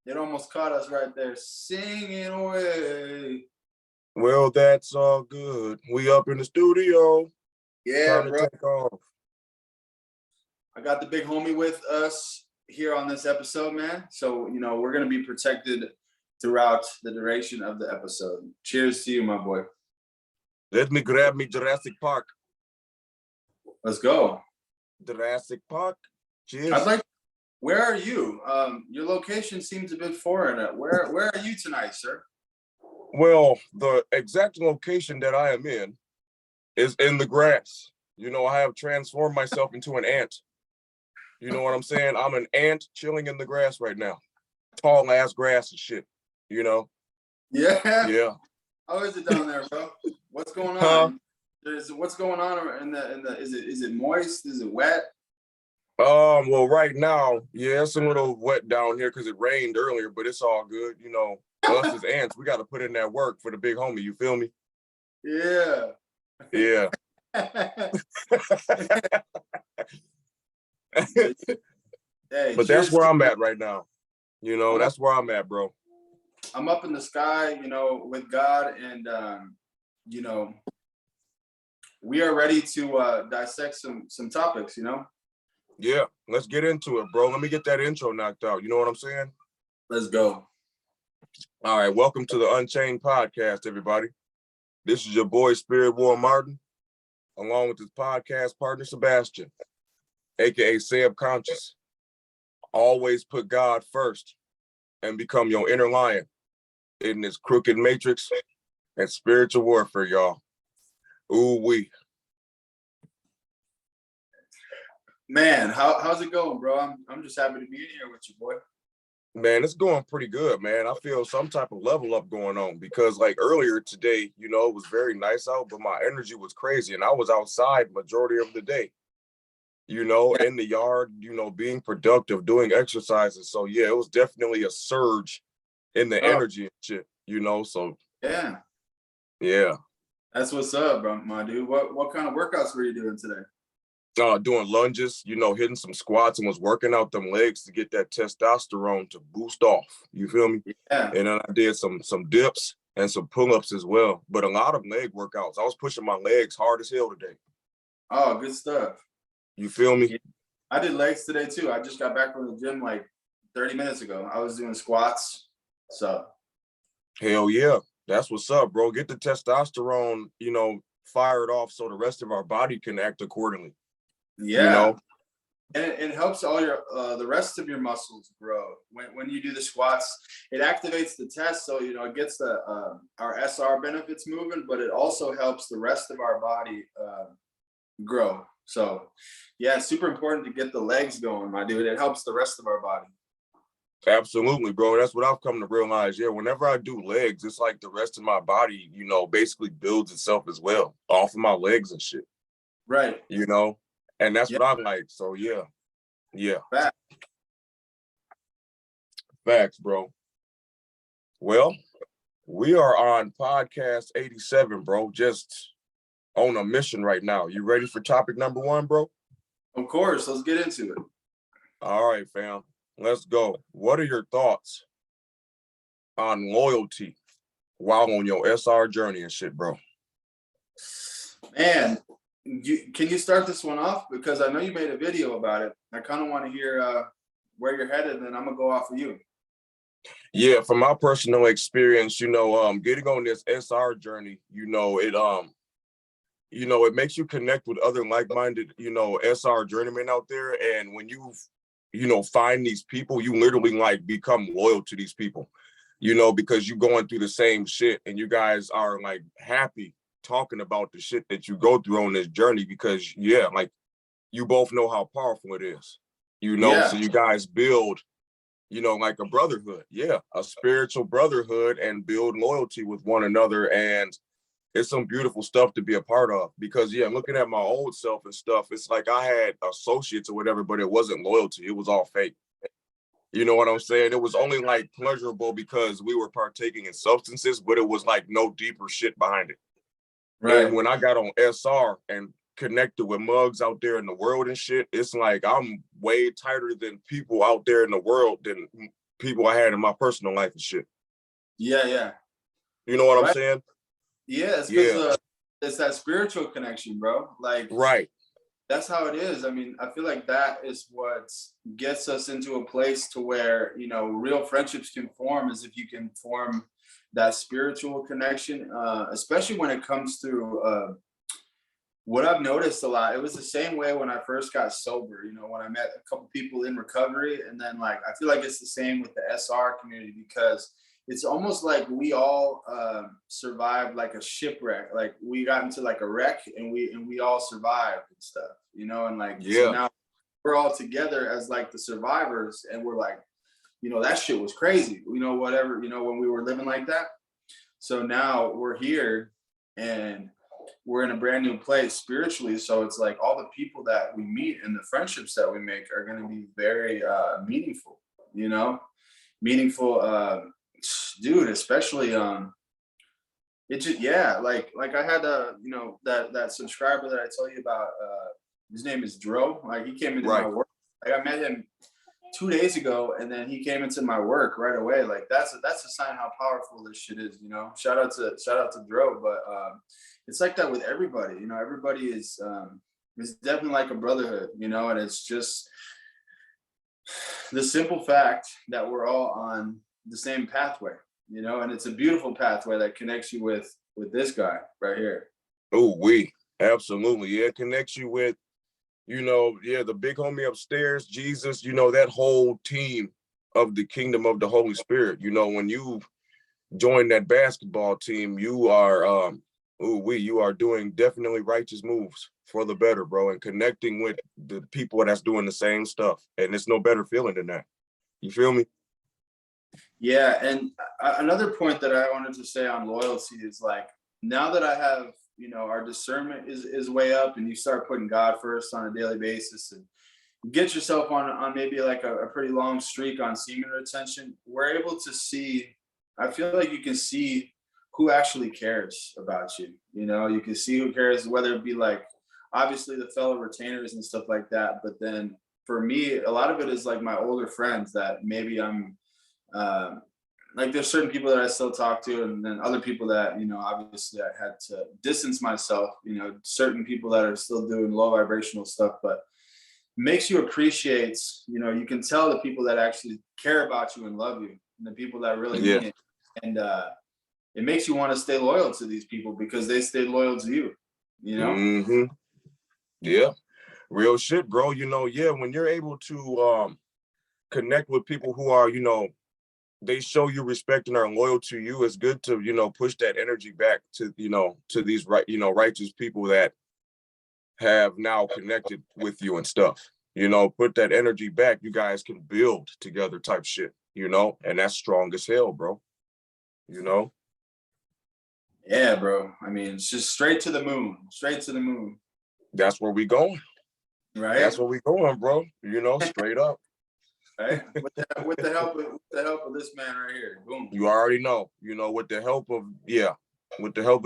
It almost caught us right there, singing away. Well, that's all good. We up in the studio. Yeah, Time to bro. take off. I got the big homie with us here on this episode, man. So, we're going to be protected throughout the duration of the episode. Cheers to you, my boy. Let me grab me Jurassic Park. Let's go. Jurassic Park. Cheers. Where are you? Your location seems a bit foreign. Where are you tonight, sir? Well, the exact location that I am in is in the grass. I have transformed myself into an ant. You know what I'm saying? I'm an ant chilling in the grass right now. Tall ass grass and shit. Yeah. Yeah. How is it down there, bro? What's going on? What's going on in the is it moist? Is it wet? Well, right now, yeah, it's a little wet down here because it rained earlier, but it's all good. Us as ants, we got to put in that work for the big homie. You feel me? Yeah. Yeah. Hey, but that's where I'm at right now. That's where I'm at, bro. I'm up in the sky, with God, and we are ready to dissect some topics, Yeah, let's get into it, bro. Let me get that intro knocked out. You know what I'm saying? Let's go. All right, welcome to the Unchained podcast, everybody. This is your boy SpiritWar Martin, along with his podcast partner Sebastian, aka Seb Conscious. Always put God first and become your inner lion in this crooked matrix and spiritual warfare, y'all. Ooh wee. Man, how's it going, bro? I'm just happy to be in here with you, boy. Man, it's going pretty good, man. I feel some type of level up going on because like earlier today, it was very nice out, but my energy was crazy and I was outside majority of the day, in the yard, being productive, doing exercises. So yeah, it was definitely a surge in the energy and shit, so. Yeah. That's what's up, bro, my dude. What kind of workouts were you doing today? Doing lunges, hitting some squats and was working out them legs to get that testosterone to boost off. You feel me? Yeah. And then I did some dips and some pull-ups as well. But a lot of leg workouts. I was pushing my legs hard as hell today. Oh, good stuff. You feel me? Yeah. I did legs today too. I just got back from the gym like 30 minutes ago. I was doing squats. So. Hell yeah. That's what's up, bro. Get the testosterone, fired off so the rest of our body can act accordingly. Yeah. And it helps all your the rest of your muscles grow. When you do the squats, it activates the test, so it gets the our SR benefits moving, but it also helps the rest of our body grow. So yeah, super important to get the legs going, my dude. It helps the rest of our body. Absolutely, bro. That's what I've come to realize. Yeah, whenever I do legs, it's like the rest of my body, basically builds itself as well off of my legs and shit. Right. And that's what I like. So yeah. Facts, bro. Well, we are on podcast 87, bro. Just on a mission right now. You ready for topic number 1, bro? Of course. Let's get into it. All right, fam. Let's go. What are your thoughts on loyalty while on your SR journey and shit, bro? Man, can you start this one off? Because I know you made a video about it. I kind of want to hear where you're headed, and I'm going to go off of you. Yeah, from my personal experience, getting on this SR journey, it makes you connect with other like-minded, SR journeymen out there. And when you find these people, you literally like become loyal to these people, because you're going through the same shit and you guys are like happy talking about the shit that you go through on this journey because like you both know how powerful it is, so you guys build, like a brotherhood, a spiritual brotherhood and build loyalty with one another. And it's some beautiful stuff to be a part of because looking at my old self and stuff, it's like I had associates or whatever, but it wasn't loyalty. It was all fake. You know what I'm saying? It was only like pleasurable because we were partaking in substances, but it was like no deeper shit behind it. Right. And when I got on SR and connected with mugs out there in the world and shit, it's like I'm way tighter than people out there in the world than people I had in my personal life and shit. Yeah. You know what I'm Right. saying? Yeah, it's because it's that spiritual connection, bro. Like, Right. that's how it is. I mean, I feel like that is what gets us into a place to where, you know, real friendships can form, is if you can form that spiritual connection, especially when it comes through what I've noticed a lot. It was the same way when I first got sober, you know, when I met a couple people in recovery. And then, like, I feel like it's the same with the SR community, because it's almost like we all survived like a shipwreck. Like, we got into like a wreck, and we all survived and stuff, you know. And like, so now we're all together as like the survivors, and we're like, you know, that shit was crazy, you know, whatever, you know, when we were living like that. So now we're here, and we're in a brand new place spiritually. So it's like all the people that we meet and the friendships that we make are going to be very meaningful, you know, meaningful, dude, especially it just, yeah, like I had you know, that subscriber that I tell you about, his name is Dro. Like, he came into my work. Like, I met him 2 days ago, and then he came into my work right away. Like, that's a sign how powerful this shit is, you know. Shout out to Dro. But it's like that with everybody, you know. Everybody is it's definitely like a brotherhood, you know. And it's just the simple fact that we're all on the same pathway, you know. And it's a beautiful pathway that connects you with this guy right here. Oh, absolutely. Yeah, it connects you with, you know, the big homie upstairs, Jesus, you know, that whole team of the kingdom of the Holy Spirit. You know, when you join that basketball team, you are you are doing definitely righteous moves for the better, bro, and connecting with the people that's doing the same stuff. And it's no better feeling than that. You feel me? Yeah. And another point that I wanted to say on loyalty is, like, now that I have, you know, our discernment is way up, and you start putting God first on a daily basis, and get yourself on maybe like a pretty long streak on semen retention, we're able to see, I feel like you can see who actually cares about you. You know, you can see who cares, whether it be like obviously the fellow retainers and stuff like that. But then for me, a lot of it is like my older friends that maybe I'm like, there's certain people that I still talk to, and then other people that, you know, obviously I had to distance myself, you know, certain people that are still doing low vibrational stuff. But makes you appreciate, you know, you can tell the people that actually care about you and love you, and the people that really mean it. And it makes you want to stay loyal to these people because they stayed loyal to you, you know? Mm-hmm. Yeah, real shit, bro. You know, when you're able to connect with people who are, you know, they show you respect and are loyal to you, it's good to, you know, push that energy back to, you know, to these righteous people that have now connected with you and stuff. You know, put that energy back. You guys can build together type shit, you know, and that's strong as hell, bro. You know? Yeah, bro. I mean, it's just straight to the moon. That's where we going. Right? That's where we going, bro. You know, straight up. Right? With the help of this man right here. Boom. You already know, you know, with the help of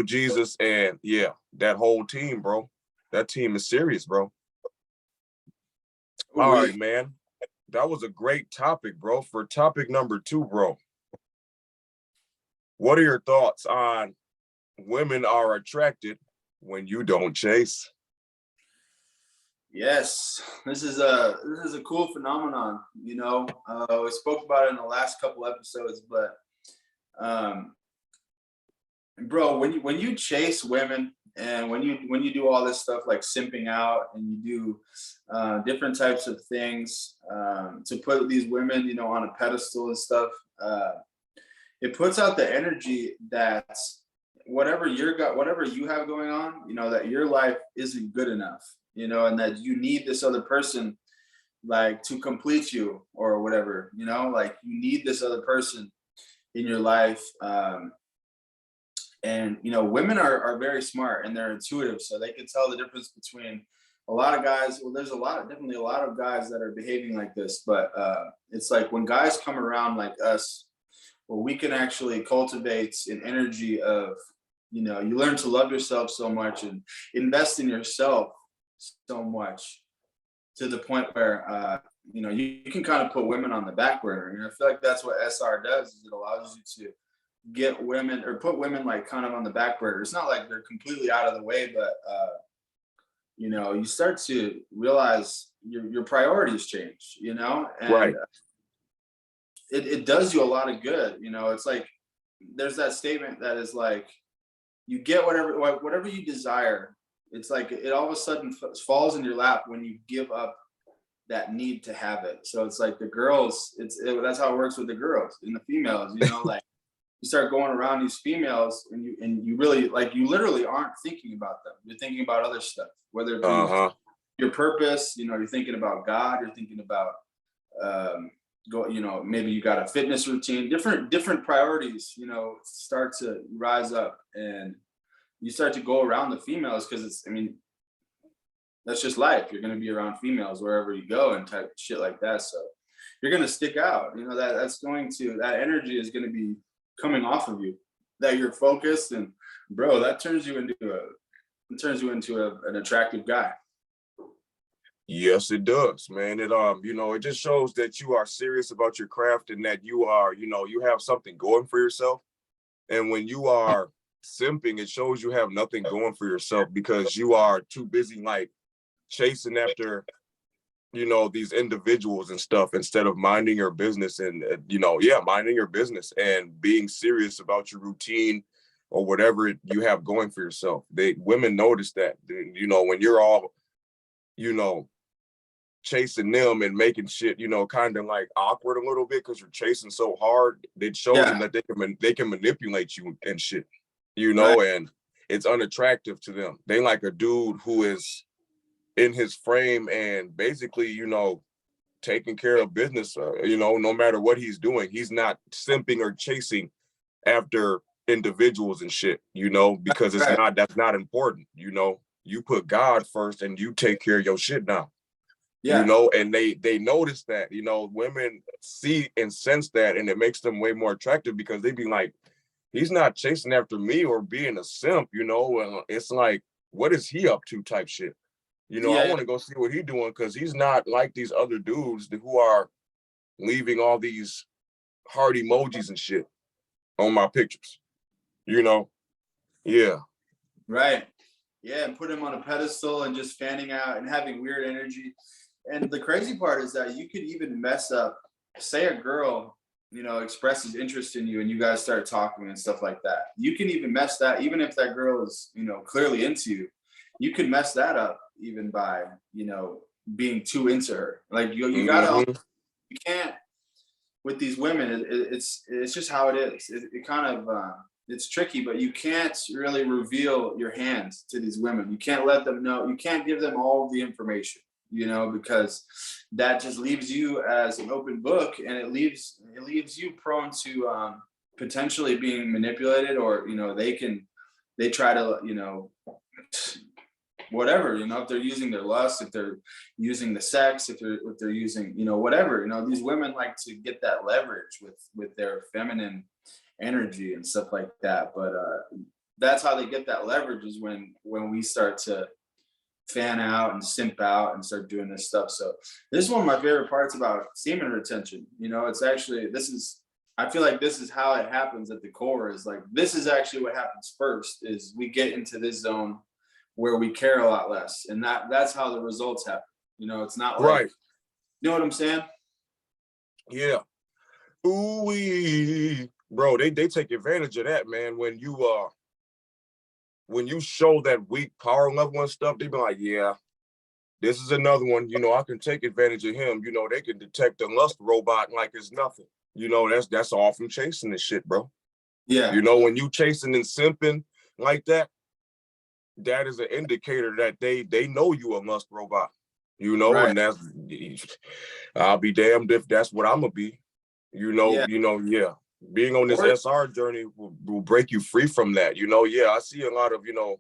Jesus and that whole team, bro. That team is serious, bro. All right, man. That was a great topic, bro. For topic number 2, bro. What are your thoughts on women are attracted when you don't chase? Yes, this is a cool phenomenon. You know, we spoke about it in the last couple episodes, but bro, when you chase women, and when you do all this stuff like simping out, and you do different types of things to put these women, you know, on a pedestal and stuff, it puts out the energy that whatever you have going on, you know, that your life isn't good enough, you know, and that you need this other person, like, to complete you or whatever, you know, like, you need this other person in your life. And, you know, women are very smart, and they're intuitive, so they can tell the difference between a lot of guys. Well, there's definitely a lot of guys that are behaving like this, but it's like when guys come around like us, where we can actually cultivate an energy of, you know, you learn to love yourself so much and invest in yourself, so much to the point where you know, you can kind of put women on the back burner. And I feel like that's what SR does, is it allows you to get women or put women like kind of on the back burner. It's not like they're completely out of the way, but you know, you start to realize your priorities change, you know, and Right. it does you a lot of good. You know, it's like there's that statement that is like, you get whatever you desire. It's like it all of a sudden falls in your lap when you give up that need to have it. So it's like the girls, that's how it works with the girls and the females, you know, like you start going around these females and you really, like, you literally aren't thinking about them. You're thinking about other stuff, whether it be your purpose, you know, you're thinking about God, you're thinking about you know, maybe you got a fitness routine, different priorities, you know, start to rise up, and you start to go around the females because it's, I mean, that's just life. You're going to be around females wherever you go and type shit like that. So you're going to stick out, you know, that energy is going to be coming off of you, that you're focused, and bro, that turns you into an attractive guy. Yes, it does, man. It you know, it just shows that you are serious about your craft and that you are, you know, you have something going for yourself. And when you are simping, it shows you have nothing going for yourself because you are too busy like chasing after, you know, these individuals and stuff instead of minding your business and you know, minding your business and being serious about your routine or whatever you have going for yourself. Women notice that, you know, when you're all, you know, chasing them and making shit, you know, kind of like awkward a little bit because you're chasing so hard. It shows them that they can manipulate you and shit, you know, and it's unattractive to them. They like a dude who is in his frame and basically, you know, taking care of business, you know, no matter what he's doing. He's not simping or chasing after individuals and shit, you know, because that's not important, you know. You put God first and you take care of your shit now. You know, and they notice that, you know, women see and sense that, and it makes them way more attractive because they be like, he's not chasing after me or being a simp, you know, and it's like, what is he up to type shit? You know, I want to go see what he's doing because he's not like these other dudes who are leaving all these heart emojis and shit on my pictures, you know? Yeah. Right. Yeah, and put him on a pedestal and just fanning out and having weird energy. And the crazy part is that you could even mess up, say a girl, you know, expresses interest in you and you guys start talking and stuff like that. You can even mess that, even if that girl is, you know, clearly into you, you could mess that up even by, you know, being too into her. Like you gotta, you can't, with these women, it's just how it is. It kind of, it's tricky, but you can't really reveal your hands to these women. You can't let them know, you can't give them all the information, you know, because that just leaves you as an open book, and it leaves you prone to potentially being manipulated, or, you know, they try to, you know, whatever, you know, if they're using their lust, if they're using the sex, if they're using, you know, whatever, you know, these women like to get that leverage with their feminine energy and stuff like that. But that's how they get that leverage, is when we start to fan out and simp out and start doing this stuff. So this is one of my favorite parts about semen retention. You know, it's actually, I feel like this is how it happens at the core, is like, this is actually what happens first, is we get into this zone where we care a lot less, and that's how the results happen. You know, it's not like, you know what I'm saying? Yeah. Ooh, bro, they take advantage of that, man. When you show that weak power level and stuff, they be like, yeah, this is another one, you know, I can take advantage of him. You know, they can detect a lust robot like it's nothing. You know, that's all from chasing this shit, bro. Yeah. You know, when you chasing and simping like that, that is an indicator that they know you a lust robot, you know, and that's, I'll be damned if that's what I'm gonna be, you know. Being on this SR journey will break you free from that, you know. I see a lot of, you know,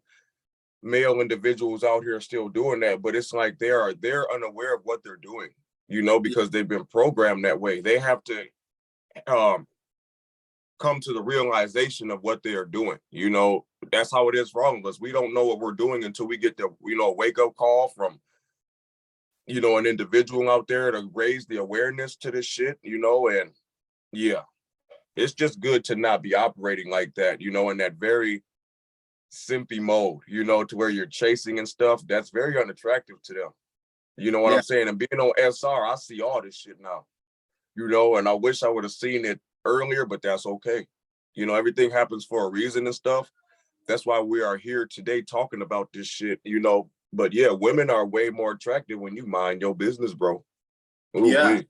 male individuals out here still doing that, but it's like they're unaware of what they're doing, you know, because they've been programmed that way. They have to come to the realization of what they are doing. You know, that's how it is for all of us. We don't know what we're doing until we get the, you know, wake up call from, you know, an individual out there to raise the awareness to this shit, you know. And yeah, it's just good to not be operating like that, you know, in that very simpy mode, you know, to where you're chasing and stuff. That's very unattractive to them. You know what I'm saying? And being on SR, I see all this shit now, you know, and I wish I would have seen it earlier, but that's okay. You know, everything happens for a reason and stuff. That's why we are here today talking about this shit, you know. But yeah, women are way more attractive when you mind your business, bro. Ooh, Yeah. wee.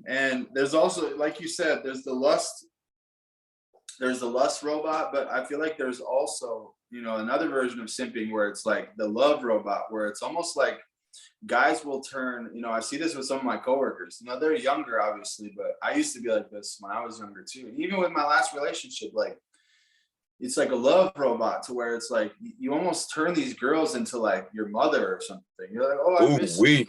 And there's also, like you said, there's the lust robot, but I feel like there's also, you know, another version of simping where it's like the love robot, where it's almost like guys will turn, you know, I see this with some of my coworkers. You know, they're younger, obviously, but I used to be like this when I was younger too. And even with my last relationship, like, it's like a love robot to where it's like you almost turn these girls into like your mother or something. You're like, oh, I Ooh, miss wee. you.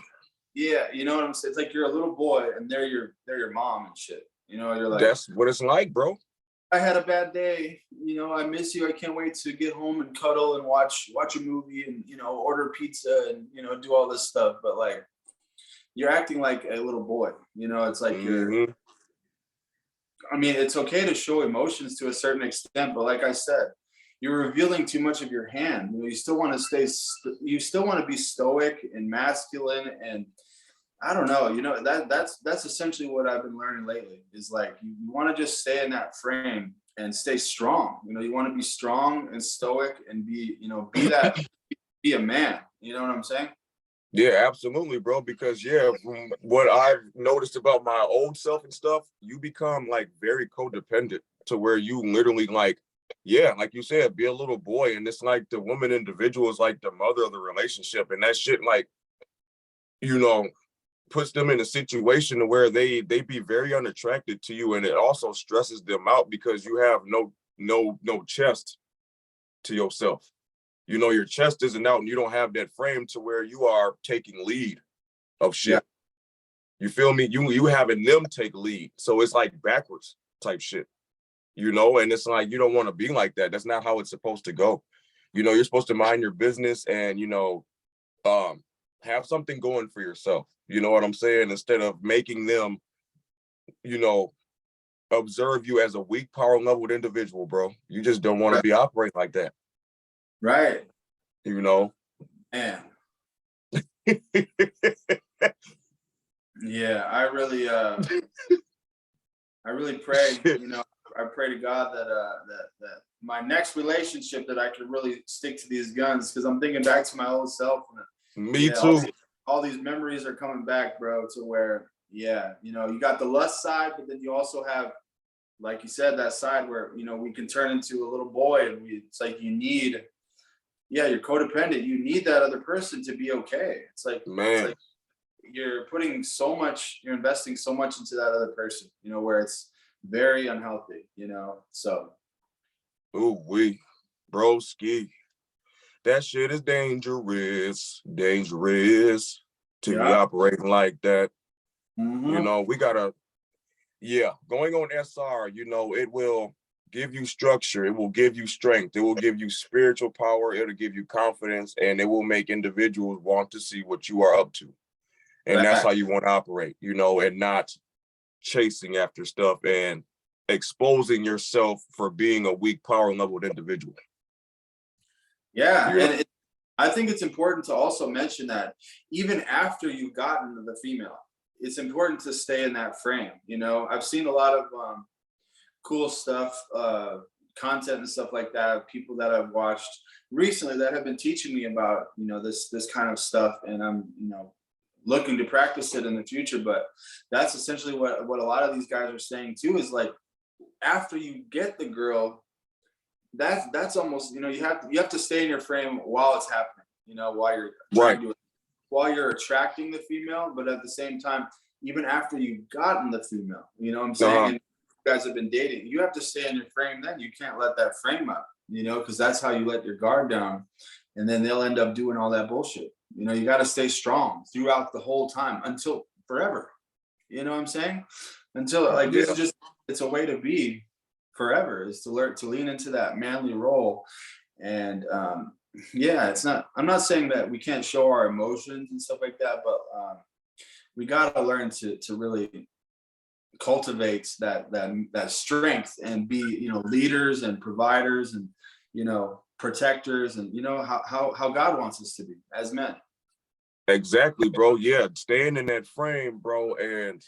Yeah, you know what I'm saying? It's like you're a little boy and they're your mom and shit. You know, you're like, That's what it's like, bro. I had a bad day. You know, I miss you. I can't wait to get home and cuddle and watch a movie and, you know, order pizza and, you know, do all this stuff. But like, you're acting like a little boy. You know, it's like I mean, it's okay to show emotions to a certain extent, but like I said, you're revealing too much of your hand. You know, you still want to you still want to be stoic and masculine, and I don't know. You know, that's essentially what I've been learning lately. Is like you want to just stay in that frame and stay strong. You know, you want to be strong and stoic and be, you know, be a man. You know what I'm saying? Yeah, absolutely, bro. Because yeah, from what I've noticed about my old self and stuff, you become like very codependent to where you literally like, yeah, like you said, be a little boy. And it's like the woman individual is like the mother of the relationship. And that shit, like, you know, puts them in a situation where they be very unattracted to you. And it also stresses them out because you have no chest to yourself. You know, your chest isn't out and you don't have that frame to where you are taking lead of shit. You feel me? You having them take lead. So it's like backwards type shit, you know? And it's like, you don't want to be like that. That's not how it's supposed to go. You know, you're supposed to mind your business and, you know, have something going for yourself. You know what I'm saying? Instead of making them, you know, observe you as a weak power leveled individual, bro. You just don't want to be operating like that. Right. You know? Man. Yeah, I really pray, you know, I pray to God that that my next relationship that I can really stick to these guns, because I'm thinking back to my old self and Me too. All these memories are coming back, bro, to where, yeah, you know, you got the lust side, but then you also have, like you said, that side where, you know, we can turn into a little boy and it's like you need, yeah, you're codependent. You need that other person to be okay. It's like, Man. You're you're investing so much into that other person, you know, where it's very unhealthy, you know. So Ooh, broski. That shit is dangerous to be operating like that. You know, we gotta, going on SR, you know, it will give you structure, it will give you strength, it will give you spiritual power, it'll give you confidence, and it will make individuals want to see what you are up to. And that's how you want to operate, you know, and not chasing after stuff and exposing yourself for being a weak power leveled individual. Yeah, and I think it's important to also mention that even after you've gotten the female, it's important to stay in that frame. You know, I've seen a lot of cool stuff, content and stuff like that, people that I've watched recently that have been teaching me about, you know, this kind of stuff, and I'm, you know, looking to practice it in the future. But that's essentially what a lot of these guys are saying too, is like after you get the girl, that's almost, you know, you have to stay in your frame while it's happening, you know, while you're trying to do it, while you're attracting the female, but at the same time, even after you've gotten the female, you know what I'm saying? And you guys have been dating, you have to stay in your frame then. You can't let that frame up, you know, because that's how you let your guard down. And then they'll end up doing all that bullshit. You know, you got to stay strong throughout the whole time until forever. You know what I'm saying? Until like this is just it's a way to be forever, is to learn to lean into that manly role. And yeah, it's not, I'm not saying that we can't show our emotions and stuff like that, but we got to learn to really cultivate that strength and be, leaders and providers and, protectors, and how God wants us to be as men. Exactly, bro. Yeah, staying in that frame, bro. And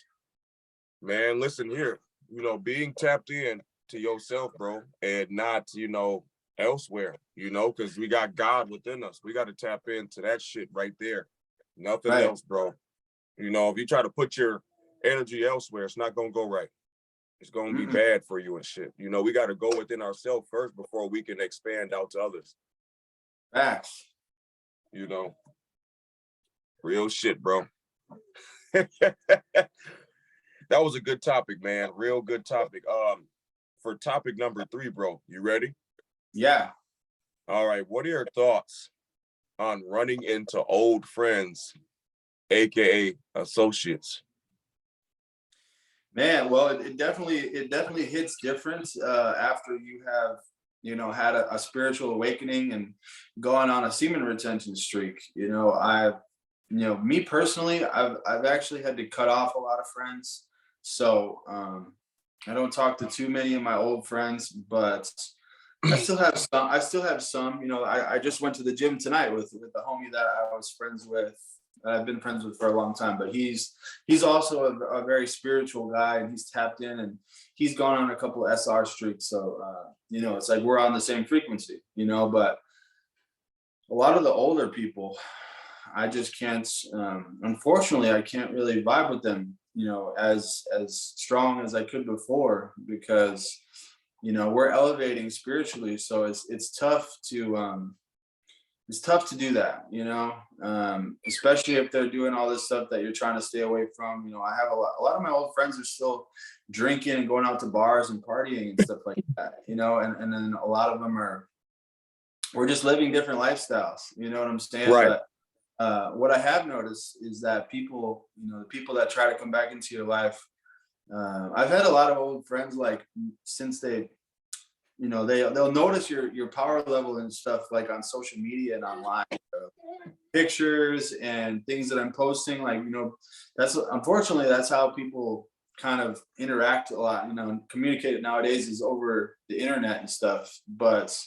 man, listen here, being tapped in to yourself, bro, and not, elsewhere, because we got God within us. We got to tap into that shit right there. Nothing Right. else, bro. If you try to put your energy elsewhere, it's not gonna go right. It's gonna be bad for you and shit. We got to go within ourselves first before we can expand out to others. Facts. Real shit, bro. That was a good topic, man. Real good topic. For topic number 3, bro, you ready? Yeah. All right. What are your thoughts on running into old friends, aka associates? Man, well, it definitely hits different after you have, had a spiritual awakening and gone on a semen retention streak. Me personally, I've actually had to cut off a lot of friends. So I don't talk to too many of my old friends, but I still have some. I just went to the gym tonight with the homie that I was friends with, that I've been friends with for a long time. But he's also a very spiritual guy, and he's tapped in, and he's gone on a couple of SR streaks. So it's like we're on the same frequency. But a lot of the older people, I just can't. Unfortunately, I can't really vibe with them, as strong as I could before, because we're elevating spiritually. So it's tough to do that, especially if they're doing all this stuff that you're trying to stay away from. I have a lot of my old friends are still drinking and going out to bars and partying and stuff like that, and then a lot of them we're just living different lifestyles. You know what I'm saying? Right. But what I have noticed is that people, the people that try to come back into your life, I've had a lot of old friends, like, since they'll notice your power level and stuff, like on social media and online, pictures and things that I'm posting, like, unfortunately that's how people kind of interact a lot, and communicate nowadays is over the internet and stuff. But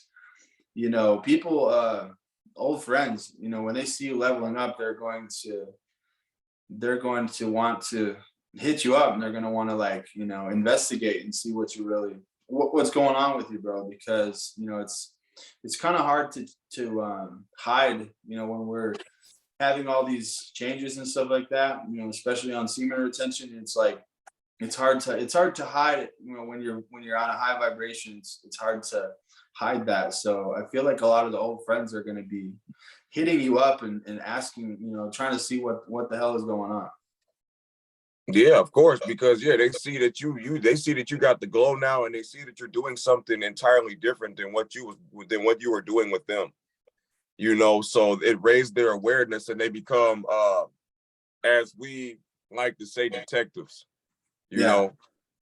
people, old friends, when they see you leveling up, they're going to want to hit you up, and they're going to want to investigate and see what's going on with you, bro, because it's kind of hard to hide, when we're having all these changes and stuff like that, especially on semen retention. It's like it's hard to hide it, when you're on a high vibration. It's hard to hide that. So I feel like a lot of the old friends are going to be hitting you up and asking, trying to see what the hell is going on. Yeah, of course, because they see that they see that you got the glow now, and they see that you're doing something entirely different than what you were doing with them. So it raised their awareness, and they become, as we like to say, detectives.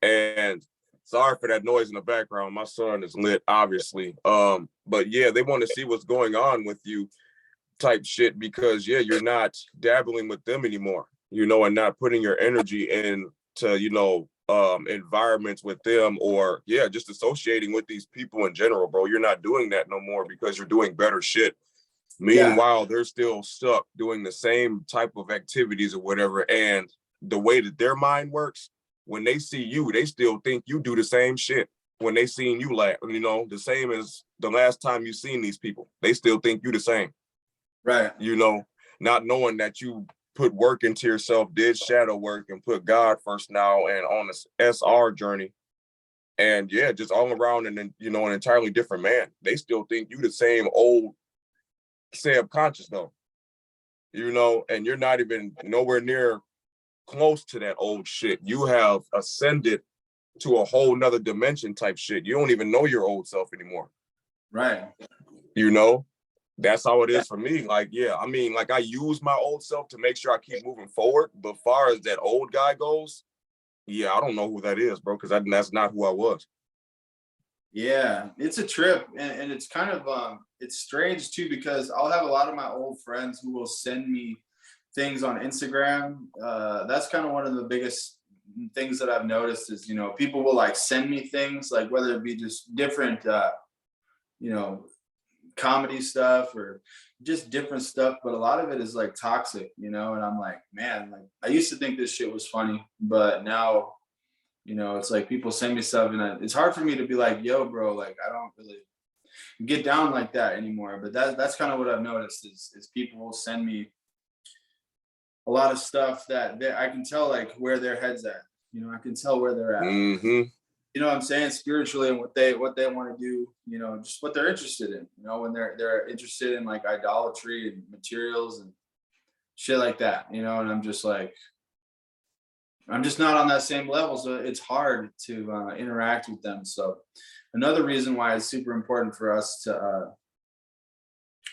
And sorry for that noise in the background. My son is lit, obviously. But yeah, they want to see what's going on with you, type shit, because you're not dabbling with them anymore. And not putting your energy into, environments with them, or just associating with these people in general, bro. You're not doing that no more because you're doing better shit. Meanwhile, they're still stuck doing the same type of activities or whatever. And the way that their mind works, when they see you, they still think you do the same shit. When they seen you laugh, the same as the last time you seen these people, they still think you the same. Right. Not knowing that you put work into yourself, did shadow work, and put God first now, and on this SR journey, and just all around, and then an entirely different man. They still think you the same old subconscious though, and you're not even nowhere near close to that old shit. You have ascended to a whole nother dimension type shit. You don't even know your old self anymore. Right. That's how it is for me. Like, I use my old self to make sure I keep moving forward. But far as that old guy goes, yeah, I don't know who that is, bro, because that's not who I was. Yeah, it's a trip, and it's kind of it's strange too because I'll have a lot of my old friends who will send me things on Instagram. That's kind of one of the biggest things that I've noticed is, you know, people will like send me things like whether it be just different you know, comedy stuff or just different stuff, but a lot of it is like toxic, you know, and I'm like, man, like I used to think this shit was funny, but now, you know, it's like people send me stuff and it's hard for me to be like, yo, bro, like I don't really get down like that anymore. But that's kind of what I've noticed is people will send me a lot of stuff that I can tell like where their head's at. You know, I can tell where they're at. Mm-hmm. You know what I'm saying? Spiritually and what they want to do, you know, just what they're interested in. You know, when they're interested in like idolatry and materials and shit like that, you know, and I'm just like, I'm just not on that same level, so it's hard to interact with them. So another reason why it's super important for us to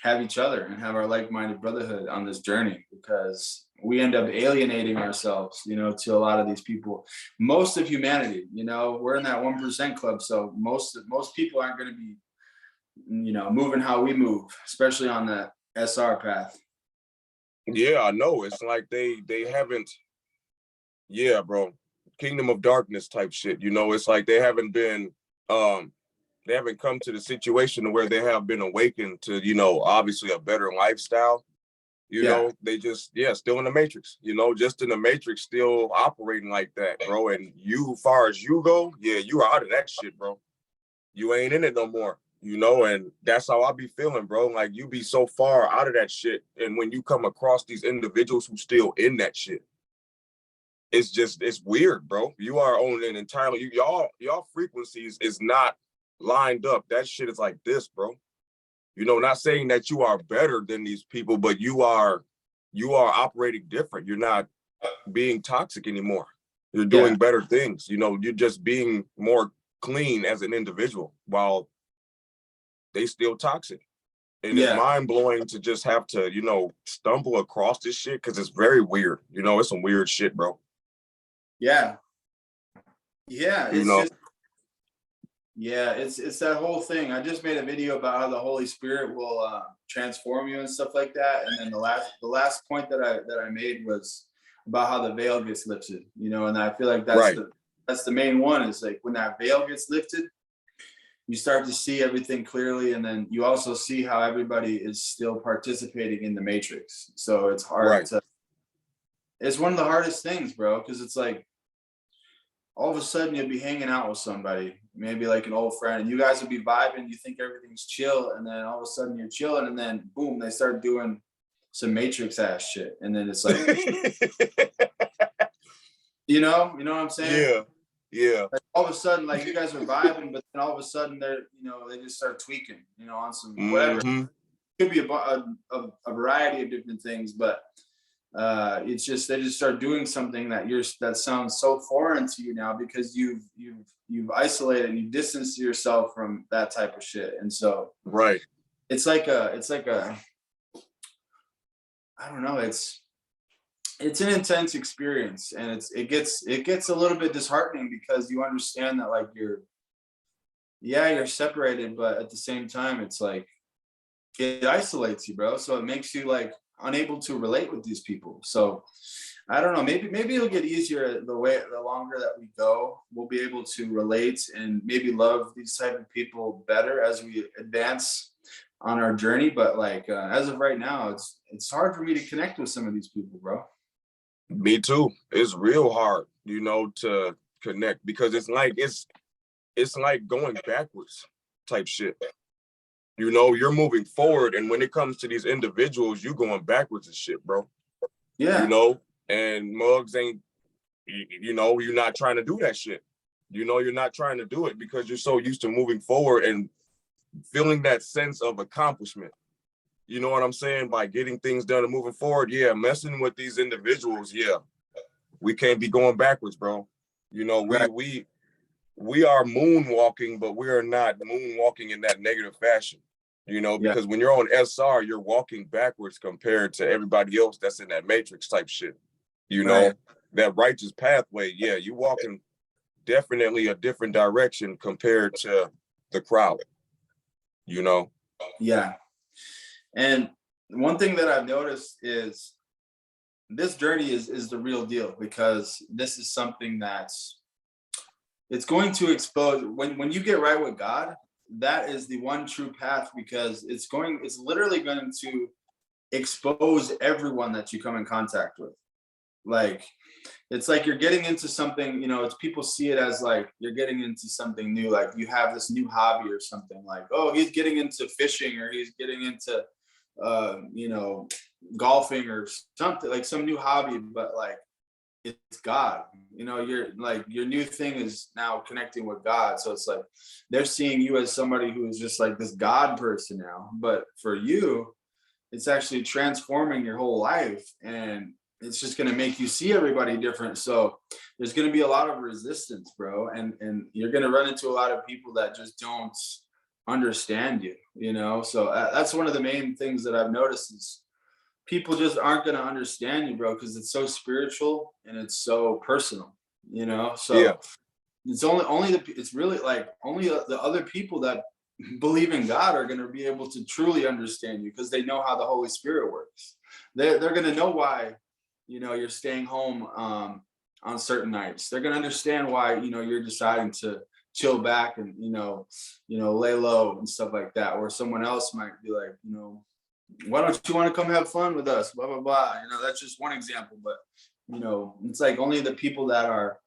have each other and have our like-minded brotherhood on this journey, because we end up alienating ourselves, you know, to a lot of these people. Most of humanity, you know, we're in that 1% club, so most people aren't going to be, you know, moving how we move, especially on that SR path. Yeah, I know. It's like they haven't. Yeah, bro. Kingdom of Darkness type shit. You know, it's like they haven't come to the situation where they have been awakened to, you know, obviously a better lifestyle. You Yeah, know, they just, yeah, still in the matrix, you know, just in the matrix, still operating like that, bro. And you, far as you go, yeah, you are out of that shit, bro. You ain't in it no more, you know, and that's how I be feeling, bro. Like you be so far out of that shit. And when you come across these individuals who still in that shit, it's weird, bro. You are on an entirely, y'all frequencies is not lined up. That shit is like this, bro. You know, not saying that you are better than these people, but you are operating different. You're not being toxic anymore. You're yeah, doing better things. You know, you're just being more clean as an individual while they still toxic. And it's yeah, mind blowing to just have to, you know, stumble across this shit because it's very weird. You know, it's some weird shit, bro. yeah, yeah. You It's know, just, yeah, it's that whole thing. I just made a video about how the Holy Spirit will transform you and stuff like that. And then the last point that I made was about how the veil gets lifted. You know, and I feel like right. that's the main one. Is like when that veil gets lifted, you start to see everything clearly, and then you also see how everybody is still participating in the matrix. So it's hard Right. to. It's one of the hardest things, bro, because it's like all of a sudden you'll be hanging out with somebody, maybe like an old friend, and you guys will be vibing, you think everything's chill, and then all of a sudden you're chilling, and then boom, they start doing some matrix ass shit. And then it's like, you know what I'm saying? Yeah. Yeah. Like all of a sudden, like you guys are vibing, but then all of a sudden they're, you know, they just start tweaking, you know, on some whatever. Mm-hmm. Could be a variety of different things, but it's just they just start doing something that sounds so foreign to you now because you've isolated and you distanced yourself from that type of shit. And so Right. it's like a I don't know, it's an intense experience, and it gets a little bit disheartening because you understand that like you're separated, but at the same time it's like it isolates you, bro. So it makes you like unable to relate with these people. So I don't know. Maybe it'll get easier the longer that we go. We'll be able to relate and maybe love these type of people better as we advance on our journey. But like as of right now, it's hard for me to connect with some of these people, bro. Me too. It's real hard, you know, to connect because it's like going backwards type shit. You know, you're moving forward, and when it comes to these individuals, you going backwards and shit, bro. You Yeah, know, and mugs ain't. You know, you're not trying to do that shit. You know, you're not trying to do it because you're so used to moving forward and feeling that sense of accomplishment. You know what I'm saying? By getting things done and moving forward. Yeah, messing with these individuals. Yeah, we can't be going backwards, bro. You know, we right. we we are moonwalking, but we are not moonwalking in that negative fashion. You know, Yeah, because when you're on SR, you're walking backwards compared to everybody else that's in that matrix type shit. You right. know, that righteous pathway, yeah, you walking definitely a different direction compared to the crowd, you know? Yeah. And one thing that I've noticed is this journey is the real deal, because this is something that's it's going to expose when you get right with God. That is the one true path, because it's literally going to expose everyone that you come in contact with. Like, it's like you're getting into something, it's people see it as like you're getting into something new. Like you have this new hobby or something, like, oh, he's getting into fishing, or he's getting into golfing or something, like some new hobby. But like, it's God. You're like, your new thing is now connecting with God. So it's like they're seeing you as somebody who is just like this God person now. But for you, it's actually transforming your whole life, and it's just going to make you see everybody different. So there's going to be a lot of resistance, bro, and you're going to run into a lot of people that just don't understand you. So that's one of the main things that I've noticed is people just aren't going to understand you, bro, because it's so spiritual and it's so personal. Yeah, So it's really like only the other people that believe in God are going to be able to truly understand you, because they know how the Holy Spirit works. They're going to know why you're staying home on certain nights. They're going to understand why you're deciding to chill back and lay low and stuff like that. Or someone else might be like, why don't you want to come have fun with us, blah blah blah. That's just one example. But it's like only the people that are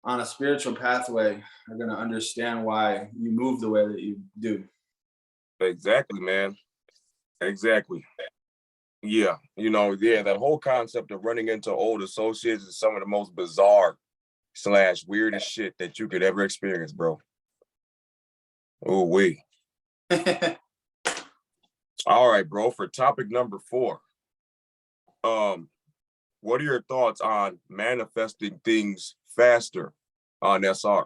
on a spiritual pathway are going to understand why you move the way that you do. exactly, man. Exactly. Yeah, that whole concept of running into old associates is some of the most bizarre / weirdest shit that you could ever experience, bro. Oh, wait. All right, bro. For topic number 4, what are your thoughts on manifesting things faster on SR?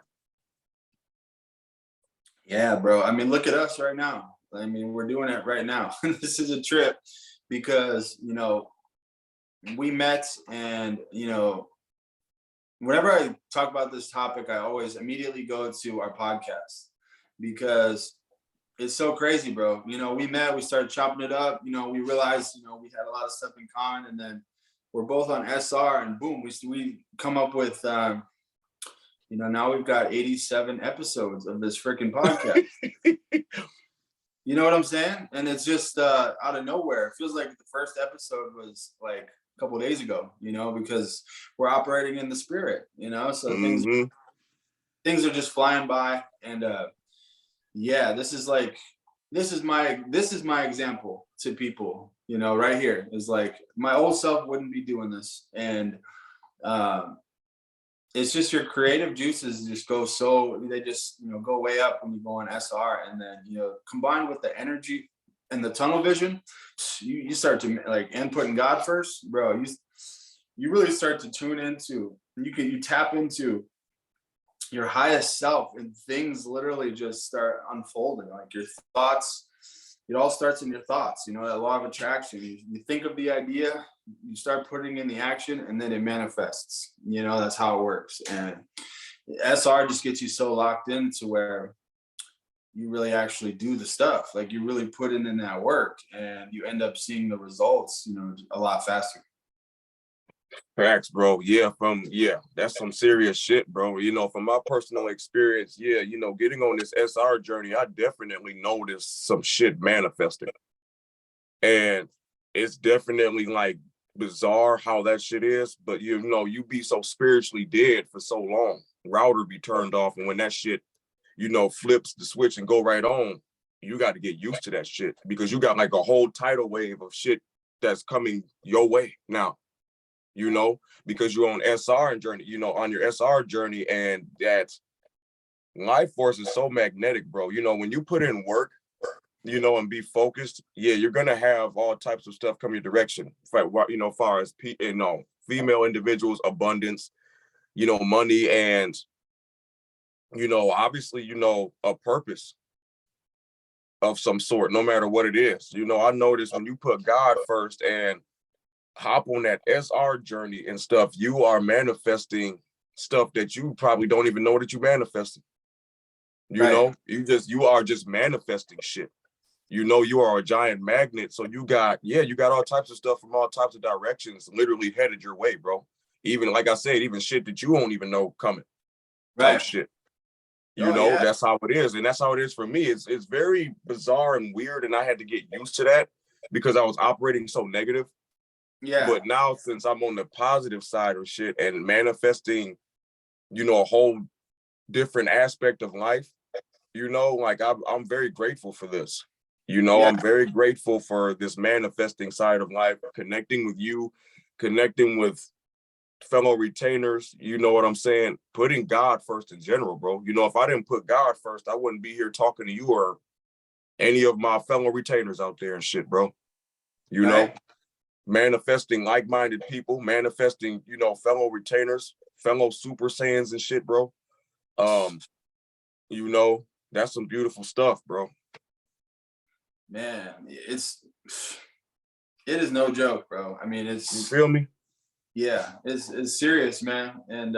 Yeah, bro. I mean, look at us right now. I mean, we're doing it right now. This is a trip because, we met, and, whenever I talk about this topic, I always immediately go to our podcast, because it's so crazy, bro. We met, we started chopping it up, we realized, we had a lot of stuff in common, and then we're both on SR, and boom, we come up with, now we've got 87 episodes of this freaking podcast. You know what I'm saying? And it's just out of nowhere. It feels like the first episode was like a couple of days ago, because we're operating in the spirit, so things are just flying by. And yeah, this is my example to people, right here is like my old self wouldn't be doing this. And it's just your creative juices just they just go way up when you go on SR. And then combined with the energy and the tunnel vision, you start to like inputting God first, bro. You really start to tune into, you tap into your highest self, and things literally just start unfolding. Like your thoughts, it all starts in your thoughts. That law of attraction. You think of the idea, you start putting in the action, and then it manifests. That's how it works. And SR just gets you so locked into where you really actually do the stuff. Like you really put in that work, and you end up seeing the results, a lot faster. Facts, bro. Yeah, that's some serious shit, bro. From my personal experience, getting on this SR journey, I definitely noticed some shit manifesting. And it's definitely like bizarre how that shit is, but you be so spiritually dead for so long, router be turned off, and when that shit, flips the switch and go right on, you got to get used to that shit, because you got like a whole tidal wave of shit that's coming your way now. Because you're on SR journey, on your SR journey, and that life force is so magnetic, bro. When you put in work, and be focused, yeah, you're gonna have all types of stuff come your direction. Far as female individuals, abundance, money, and obviously, a purpose of some sort, no matter what it is. I noticed when you put God first, and hop on that SR journey and stuff, you are manifesting stuff that you probably don't even know that you manifesting. You know, you are just manifesting shit. You know, you are a giant magnet. So you got all types of stuff from all types of directions literally headed your way, bro. Even like I said, even shit that you won't even know coming. Type shit. You know, that's how it is. And that's how it is for me. It's very bizarre and weird. And I had to get used to that because I was operating so negative. Yeah. But now since I'm on the positive side of shit and manifesting, you know, a whole different aspect of life, you know, like I'm very grateful for this. You know, I'm very grateful for this manifesting side of life, connecting with you, connecting with fellow retainers, you know what I'm saying? Putting God first in general, bro. You know, if I didn't put God first, I wouldn't be here talking to you or any of my fellow retainers out there and shit, bro. You know, manifesting like-minded people, manifesting, you know, fellow retainers, fellow Super Saiyans and shit, bro. You know, that's some beautiful stuff, bro. Man, it is no joke, bro. I mean, it's, you feel me? Yeah, it's serious, man. And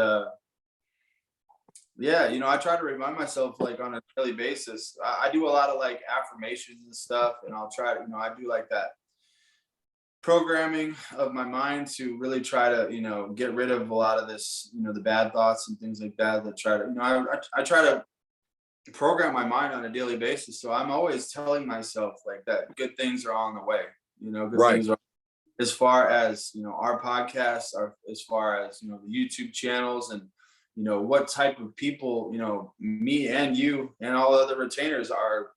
yeah, you know, I try to remind myself like on a daily basis. I do a lot of like affirmations and stuff, and I'll try to, you know, I do like that programming of my mind to really try to, you know, get rid of a lot of this, you know, the bad thoughts and things like that try to, you know, I try to program my mind on a daily basis. So I'm always telling myself like that good things are on the way, you know, good things are, as far as, you know, our podcasts are, as far as, you know, the YouTube channels and, you know, what type of people, you know, me and you and all other retainers are,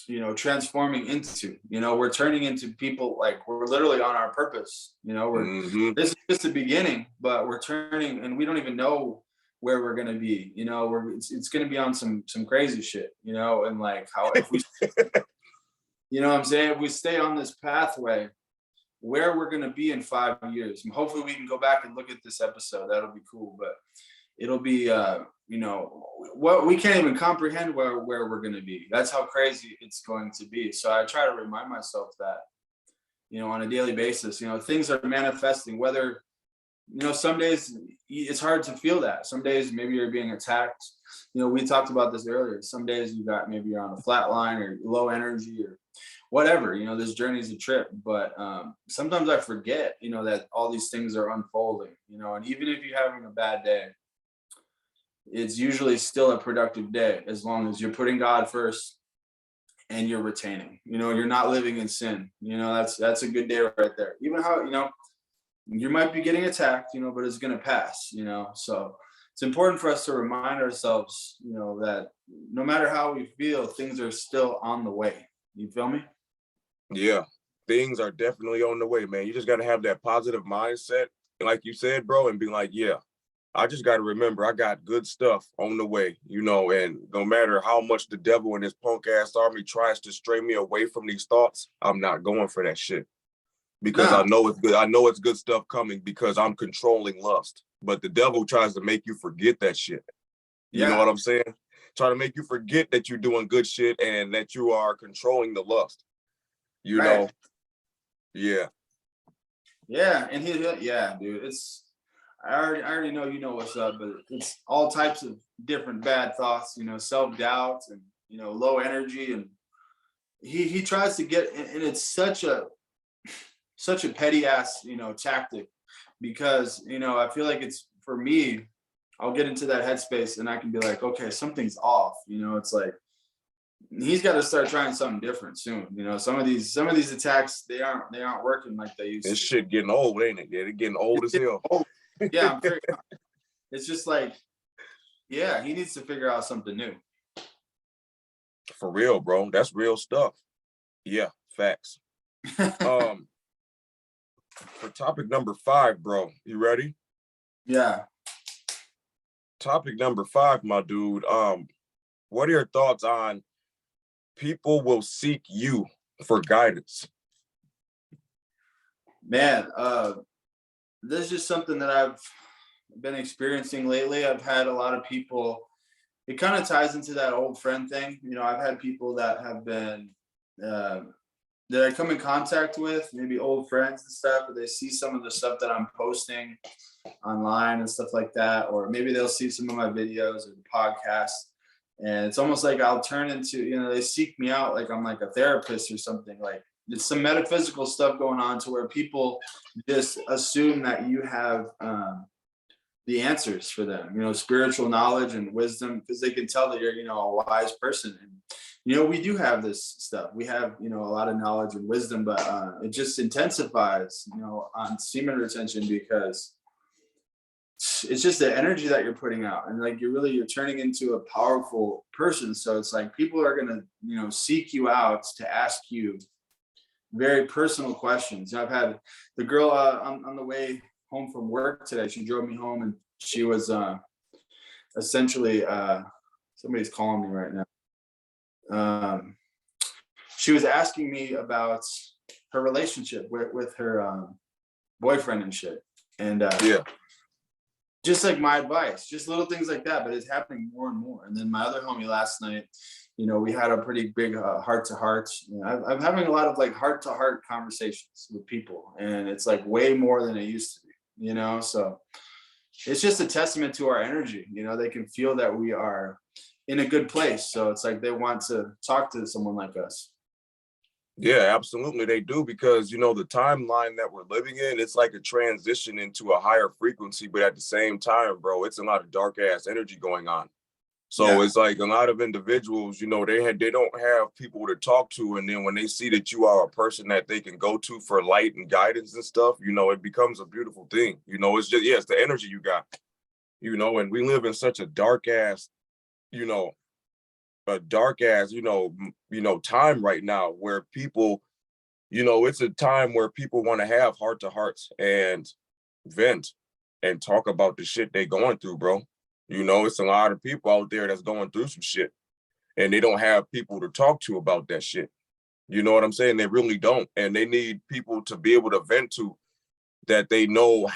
you know, transforming into, you know, we're turning into people like we're literally on our purpose, you know, this is just the beginning, but we're turning and we don't even know where we're going to be, you know, it's going to be on some crazy shit, you know, and like how if we, you know what I'm saying, if we stay on this pathway, where we're going to be in 5 years, and hopefully we can go back and look at this episode. That'll be cool, but it'll be, you know, what we can't even comprehend where we're going to be. That's how crazy it's going to be. So I try to remind myself that, you know, on a daily basis, you know, things are manifesting, whether, you know, some days it's hard to feel that. Some days maybe you're being attacked. You know, we talked about this earlier. Some days maybe you're on a flat line or low energy or whatever, you know, this journey is a trip. But sometimes I forget, you know, that all these things are unfolding, you know, and even if you're having a bad day, it's usually still a productive day as long as you're putting God first and you're retaining, you know, you're not living in sin. You know, that's a good day right there. Even how, you know, you might be getting attacked, you know, but it's going to pass, you know. So it's important for us to remind ourselves, you know, that no matter how we feel, things are still on the way. You feel me? Yeah, things are definitely on the way, man. You just got to have that positive mindset, like you said, bro, and be like, yeah, I just got to remember I got good stuff on the way, you know, and no matter how much the devil and his punk ass army tries to stray me away from these thoughts, I'm not going for that shit. Because I know it's good. I know it's good stuff coming because I'm controlling lust. But the devil tries to make you forget that shit. You know what I'm saying? Try to make you forget that you're doing good shit and that you are controlling the lust. You know? Yeah. Yeah, and dude. It's I already know you know what's up, but it's all types of different bad thoughts, you know, self-doubt and, you know, low energy, and he tries to get, and it's such a petty ass, you know, tactic, because, you know, I feel like it's, for me, I'll get into that headspace and I can be like, okay, something's off, you know. It's like he's got to start trying something different soon, you know. Some of these attacks, they aren't working like they used to. This shit getting old, ain't it? Yeah, they're getting old as hell. Yeah, I'm sure. It's just like, yeah, he needs to figure out something new. For real, bro. That's real stuff. Yeah, facts. For topic number 5, bro, you ready? Yeah. Topic number 5, my dude. What are your thoughts on people will seek you for guidance? Man, this is just something that I've been experiencing lately. I've had a lot of people, it kind of ties into that old friend thing. You know, I've had people that have been that I come in contact with, maybe old friends and stuff, or they see some of the stuff that I'm posting online and stuff like that, or maybe they'll see some of my videos or podcasts. And it's almost like I'll turn into, they seek me out like I'm like a therapist or something. Like it's some metaphysical stuff going on to where people just assume that you have the answers for them, spiritual knowledge and wisdom, because they can tell that you're, a wise person. And, we do have this stuff. We have, a lot of knowledge and wisdom, but it just intensifies, on semen retention, because it's just the energy that you're putting out, and like you're turning into a powerful person. So it's like people are gonna seek you out to ask you very personal questions. I've had the girl on the way home from work today. She drove me home, and she was essentially somebody's calling me right now. She was asking me about her relationship with her boyfriend and shit, and Yeah. just like my advice, just little things like that, but it's happening more and more. And then my other homie last night, we had a pretty big heart to heart. I'm having a lot of like heart to heart conversations with people, and it's like way more than it used to be, so it's just a testament to our energy. They can feel that we are in a good place. So it's like they want to talk to someone like us. Yeah, absolutely. They do, because, the timeline that we're living in, it's like a transition into a higher frequency, but at the same time, bro, it's a lot of dark ass energy going on. So Yeah. it's like a lot of individuals, they don't have people to talk to. And then when they see that you are a person that they can go to for light and guidance and stuff, it becomes a beautiful thing. It's just, it's the energy you got, and we live in such a dark ass, time right now where people, it's a time where people want to have heart to hearts and vent and talk about the shit they going through, bro. It's a lot of people out there that's going through some shit, and they don't have people to talk to about that shit. You know what I'm saying? They really don't. And they need people to be able to vent to, that they know,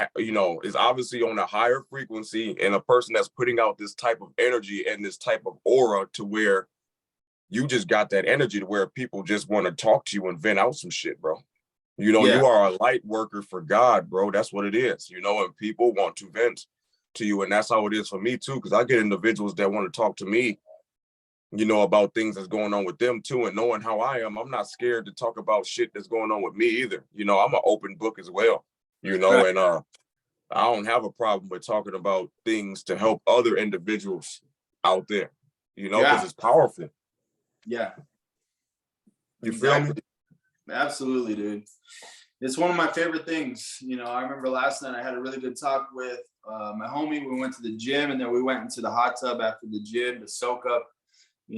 is obviously on a higher frequency, and a person that's putting out this type of energy and this type of aura to where you just got that energy to where people just want to talk to you and vent out some shit, bro. Yeah. You are a light worker for God, bro. That's what it is, and people want to vent to you. And that's how it is for me too, because I get individuals that want to talk to me, about things that's going on with them too. And knowing how I am, I'm not scared to talk about shit that's going on with me either. I'm an open book as well, Right. and I don't have a problem with talking about things to help other individuals out there, because it's powerful. Yeah. You feel me? Absolutely, dude. It's one of my favorite things. I remember last night I had a really good talk with my homie. We went to the gym, and then we went into the hot tub after the gym to soak up,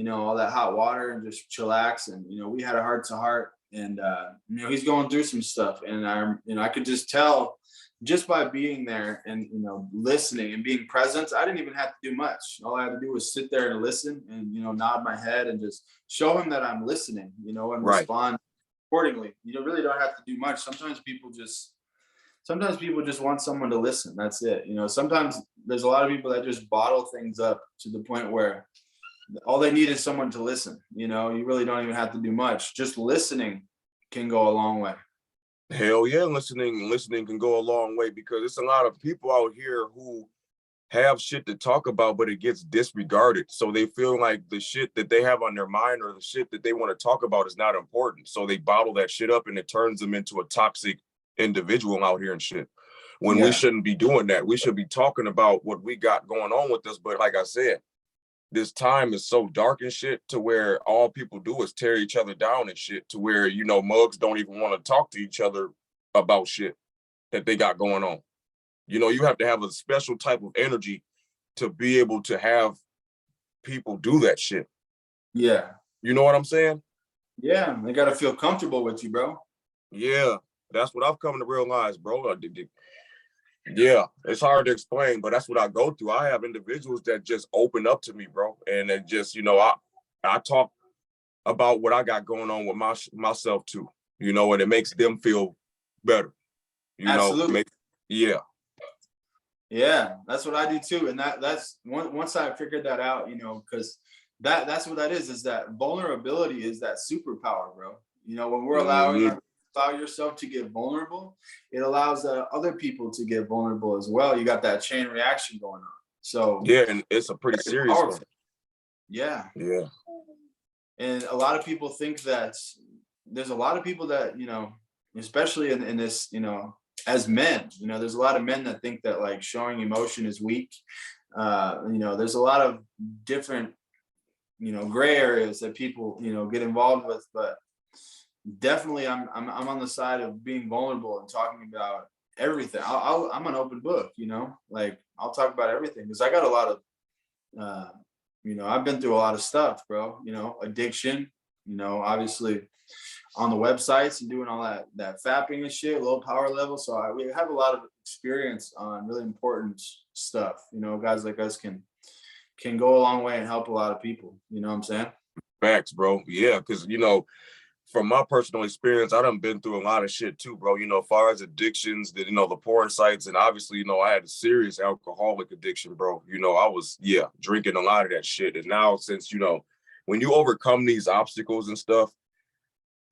all that hot water and just chillax. And, we had a heart to heart, and, he's going through some stuff. And I could just tell just by being there and, listening and being present. I didn't even have to do much. All I had to do was sit there and listen and, nod my head and just show him that I'm listening, and Right. respond accordingly. You really don't have to do much. Sometimes people just want someone to listen. That's it. Sometimes there's a lot of people that just bottle things up to the point where all they need is someone to listen. You really don't even have to do much. Just listening can go a long way. Hell yeah, listening can go a long way, because it's a lot of people out here who have shit to talk about, but it gets disregarded. So they feel like the shit that they have on their mind or the shit that they want to talk about is not important. So they bottle that shit up, and it turns them into a toxic individual out here and shit. When we shouldn't be doing that. We should be talking about what we got going on with us. But like I said, this time is so dark and shit to where all people do is tear each other down and shit, to where, mugs don't even want to talk to each other about shit that they got going on. You have to have a special type of energy to be able to have people do that shit. Yeah. You know what I'm saying? Yeah. They got to feel comfortable with you, bro. Yeah. That's what I've come to realize, bro. Yeah, it's hard to explain, but that's what I go through. I have individuals that just open up to me, bro. And it just, I talk about what I got going on with myself too, and it makes them feel better. Absolutely. Yeah. Yeah, that's what I do too. And that's once I figured that out, because that's what that is that vulnerability is that superpower, bro. You know, when we're allow yourself to get vulnerable, it allows other people to get vulnerable as well. You got that chain reaction going on. So yeah, and it's a pretty serious one. Yeah. Yeah. And a lot of people think that there's a lot of people that, you know, especially in this, you know, as men, you know, there's a lot of men that think that like showing emotion is weak. You know, there's a lot of different, you know, gray areas that people, you know, get involved with, but definitely I'm on the side of being vulnerable and talking about everything. I'm an open book, you know, like I'll talk about everything because I got a lot of, you know, I've been through a lot of stuff, bro, you know, addiction, you know, obviously on the websites and doing all that fapping and shit, low power level. So we have a lot of experience on really important stuff. You know, guys like us can go a long way and help a lot of people. You know what I'm saying? Facts, bro. Yeah, because you know, from my personal experience, I done been through a lot of shit too, bro. You know, as far as addictions, you know, the porn sites, and obviously, you know, I had a serious alcoholic addiction, bro. You know, I was, drinking a lot of that shit. And now since, you know, when you overcome these obstacles and stuff,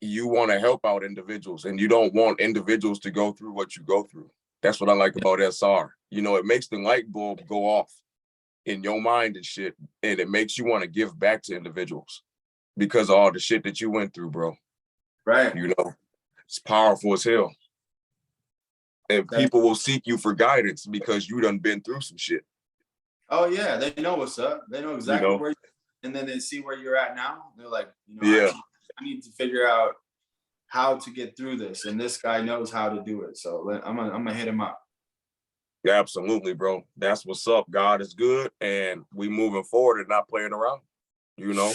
you want to help out individuals and you don't want individuals to go through what you go through. That's what I like about SR. You know, it makes the light bulb go off in your mind and shit. And it makes you want to give back to individuals because of all the shit that you went through, bro. Right. You know, it's powerful as hell. And people will seek you for guidance because you done been through some shit. Oh yeah, they know what's up. They know exactly where and then they see where you're at now. They're like, you know, I need to figure out how to get through this. And this guy knows how to do it. So I'm gonna hit him up. Yeah, absolutely, bro. That's what's up. God is good and we moving forward and not playing around, you know.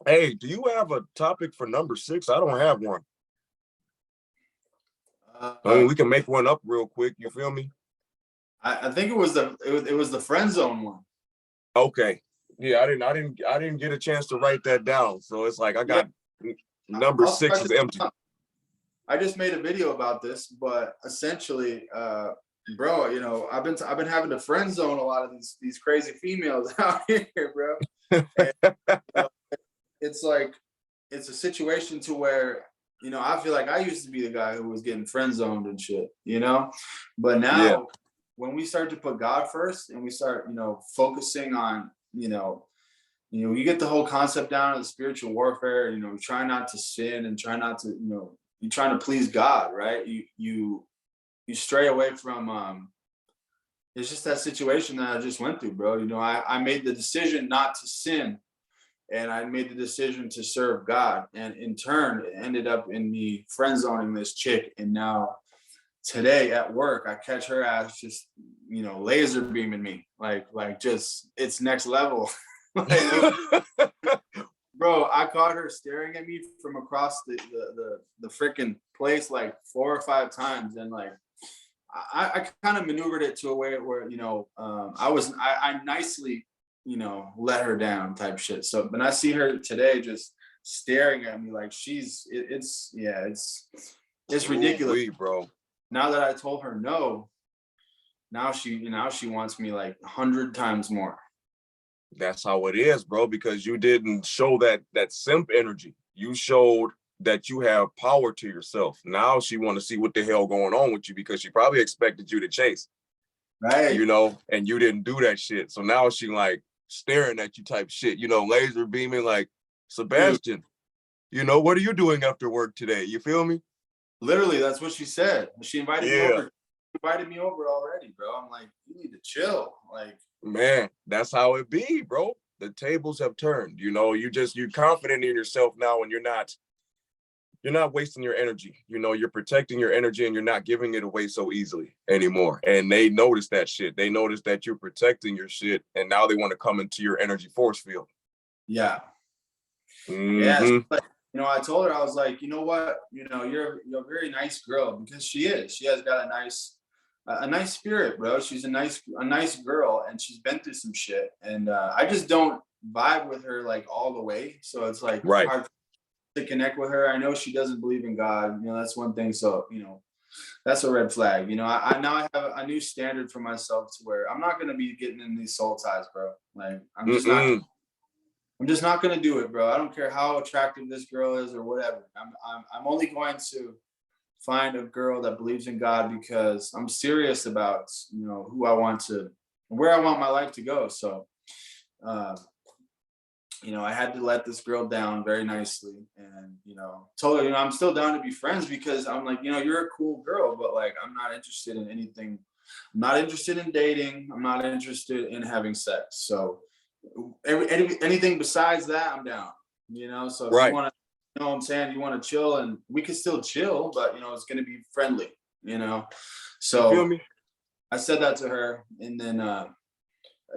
Hey, do you have a topic for number 6? I don't have one. I mean, we can make one up real quick. You feel me? I think it was the friend zone one. Okay. Yeah, I didn't get a chance to write that down. So it's like I got number 6 is empty. I just made a video about this, but essentially, bro, you know, I've been having to friend zone a lot of these crazy females out here, bro. And, you know, it's like it's a situation to where, you know, I feel like I used to be the guy who was getting friend zoned and shit, you know, but now when we start to put God first and we start, you know, focusing on, you know, you get the whole concept down of the spiritual warfare, you know, try not to sin and try not to, you know, you're trying to please God, right? You stray away from it's just that situation that I just went through, bro. You know, I made the decision not to sin and I made the decision to serve God. And in turn, it ended up in me friend zoning this chick. And now today at work, I catch her ass just, you know, laser beaming me. Like just it's next level. Like, bro, I caught her staring at me from across the freaking place like 4 or 5 times. And like I kind of maneuvered it to a way where, you know, I nicely, you know, let her down type shit. So when I see her today just staring at me like it's ridiculous, bro. Now that I told her no, now she wants me like 100 times more. That's how it is, bro, because you didn't show that simp energy. You showed that you have power to yourself. Now she want to see what the hell going on with you because she probably expected you to chase. Right. You know, and you didn't do that shit. So now she like staring at you type shit, you know, laser beaming like, Sebastian, you know, what are you doing after work today? You feel me? Literally, that's what she said. She invited me over. Invited me over already, bro. I'm like, you need to chill. Like, man, that's how it be, bro. The tables have turned. You know, you're confident in yourself now, and you're not wasting your energy. You know, you're protecting your energy, and you're not giving it away so easily anymore. And they notice that shit. They notice that you're protecting your shit, and now they want to come into your energy force field. Yeah. Mm-hmm. Yeah. So like, you know, I told her, I was like, you know what, you know, you're a very nice girl because she is. She has got a nice spirit, bro. She's a nice girl, and she's been through some shit. And I just don't vibe with her like all the way. So it's like hard to connect with her. I know she doesn't believe in God. You know, that's one thing. So, you know, that's a red flag. You know, I now have a new standard for myself to where I'm not gonna be getting in these soul ties, bro. Like I'm just not. I'm just not gonna do it, bro. I don't care how attractive this girl is or whatever. I'm only going to find a girl that believes in God because I'm serious about, you know, who I want to, where I want my life to go. So, uh, you know, I had to let this girl down very nicely, and you know, told her, you know, I'm still down to be friends because I'm like, you know, you're a cool girl, but like, I'm not interested in anything. I'm not interested in dating. I'm not interested in having sex. So, anything besides that, I'm down. You know, so if you Right. want to, you know what I'm saying, you want to chill, and we can still chill, but you know, it's going to be friendly. You know, You feel so me? I said that to her, and then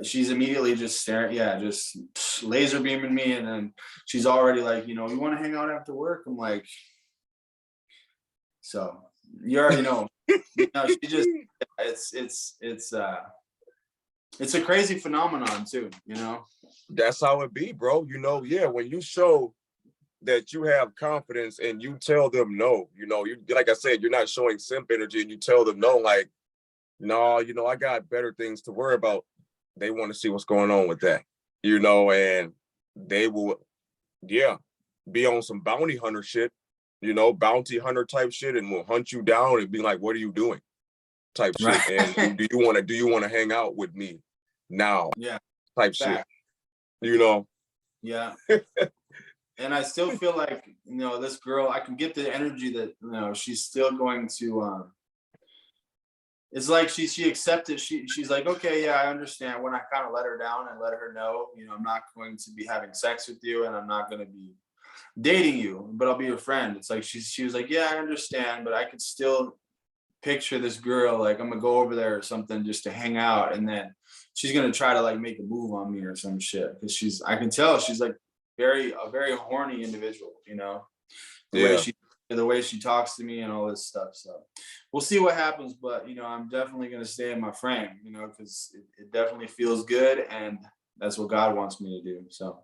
she's immediately just staring, yeah, just laser beaming me, and then she's already like, you know, you want to hang out after work? I'm like, so you already know, you know, she just, it's a crazy phenomenon too, you know. That's how it be, bro. You know, yeah, when you show that you have confidence and you tell them no, you know, you, like I said, you're not showing simp energy, and you tell them no, like, no, you know, I got better things to worry about. They want to see what's going on with that, you know, and they will, yeah, be on some bounty hunter shit, you know, bounty hunter type shit, and will hunt you down and be like, what are you doing? Type shit. And Right. do you want to hang out with me now? Yeah, Type shit. fact. You know? Yeah. And I still feel like, you know, this girl, I can get the energy that, you know, she's still going to it's like she accepted, she's like, okay, yeah, I understand. When I kind of let her down and let her know, you know, I'm not going to be having sex with you, and I'm not going to be dating you, but I'll be your friend. It's like she was like, yeah, I understand, but I could still picture this girl, like I'm gonna go over there or something just to hang out, and then she's gonna try to like make a move on me or some shit, because I can tell she's like a very horny individual, you know, the way Yeah. she the way she talks to me and all this stuff. So we'll see what happens, but you know, I'm definitely gonna stay in my frame, you know, because it definitely feels good, and that's what God wants me to do. So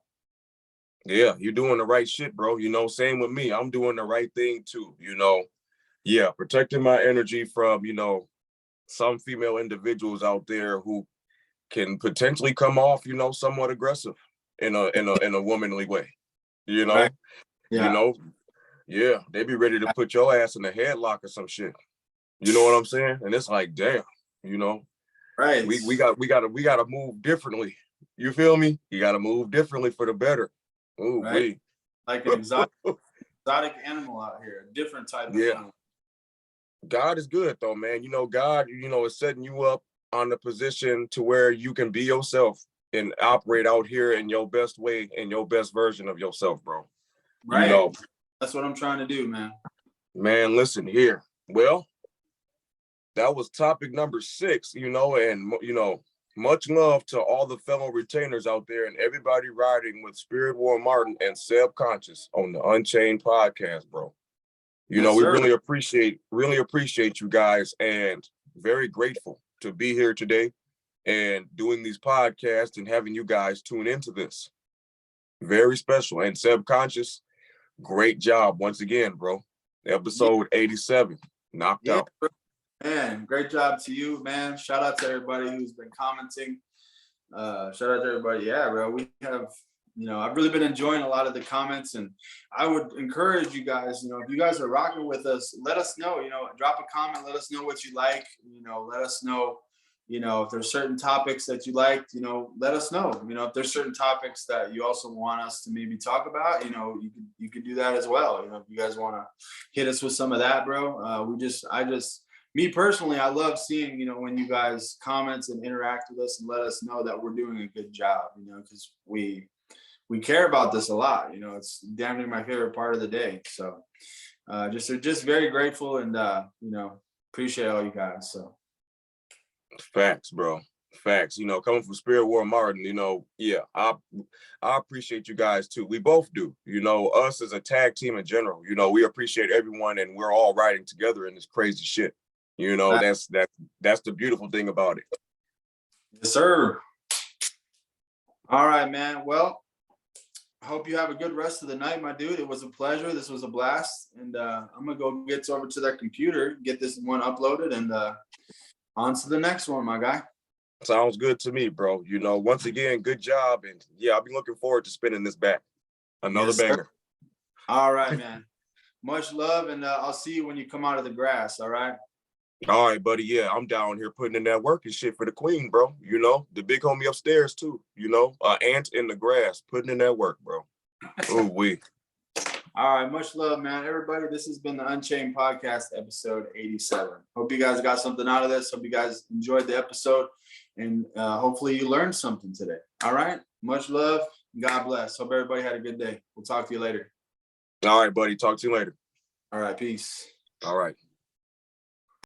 Yeah, you're doing the right shit, bro. You know, same with me. I'm doing the right thing too, you know. Yeah, protecting my energy from, you know, some female individuals out there who can potentially come off, you know, somewhat aggressive in a womanly way. You right, know, you yeah, know, yeah, they be ready to put your ass in a headlock or some shit. You know what I'm saying? And it's like, damn, you know, right, we gotta move differently. You feel me? You gotta move differently for the better. Ooh, right, we. like an exotic animal out here, a different type of Yeah, animal. God is good though, man. You know, God, you know, is setting you up on the position to where you can be yourself and operate out here in your best way and your best version of yourself, bro. You Right. know, That's what I'm trying to do, man. man, listen here. Well, that was topic number 6, you know, and, you know, much love to all the fellow retainers out there and everybody riding with SpiritWar Martin and Seb Conscious on the Unchained podcast, bro. You know, Yes, we sir. really appreciate you guys, and very grateful to be here today and doing these podcasts and having you guys tune into this. Very special. And Seb Conscious, great job once again, bro. Yeah, Episode 87, knocked yeah, out. man. Great job to you, man. Shout out to everybody who's been commenting. Shout out to everybody. Yeah, bro. We have, you know, I've really been enjoying a lot of the comments, and I would encourage you guys, you know, if you guys are rocking with us, let us know, you know, drop a comment, let us know what you like, you know, let us know, you know, if there's certain topics that you liked, you know, let us know, you know, if there's certain topics that you also want us to maybe talk about, you know, you could do that as well. You know, if you guys want to hit us with some of that, bro. Me personally, I love seeing, you know, when you guys comment and interact with us and let us know that we're doing a good job, you know, because we care about this a lot. You know, it's damn near my favorite part of the day. So just very grateful, and you know, appreciate all you guys. So Facts, bro. Facts. You know, coming from SpiritWar Martin, you know, yeah, I appreciate you guys too. We both do. You know, us as a tag team in general, you know, we appreciate everyone, and we're all riding together in this crazy shit. You know, uh, that's the beautiful thing about it. yes, sir. All right, man. Well, I hope you have a good rest of the night, my dude. It was a pleasure. This was a blast. And I'm gonna go get over to that computer, get this one uploaded, and on to the next one, my guy. Sounds good to me, bro. You know, once again, good job. And yeah, I'll be looking forward to spinning this back. Another Yes, sir. banger. All right, man. Much love, and I'll see you when you come out of the grass. All right. All right, buddy. Yeah, I'm down here putting in that work and shit for the queen, bro. You know, the big homie upstairs too. You know, ant in the grass, putting in that work, bro. Oh, we. All right, much love, man. Everybody, this has been the Unchained Podcast, episode 87. Hope you guys got something out of this. Hope you guys enjoyed the episode, and hopefully you learned something today. All right, much love. God bless. Hope everybody had a good day. We'll talk to you later. All right, buddy. Talk to you later. All right, peace. All right.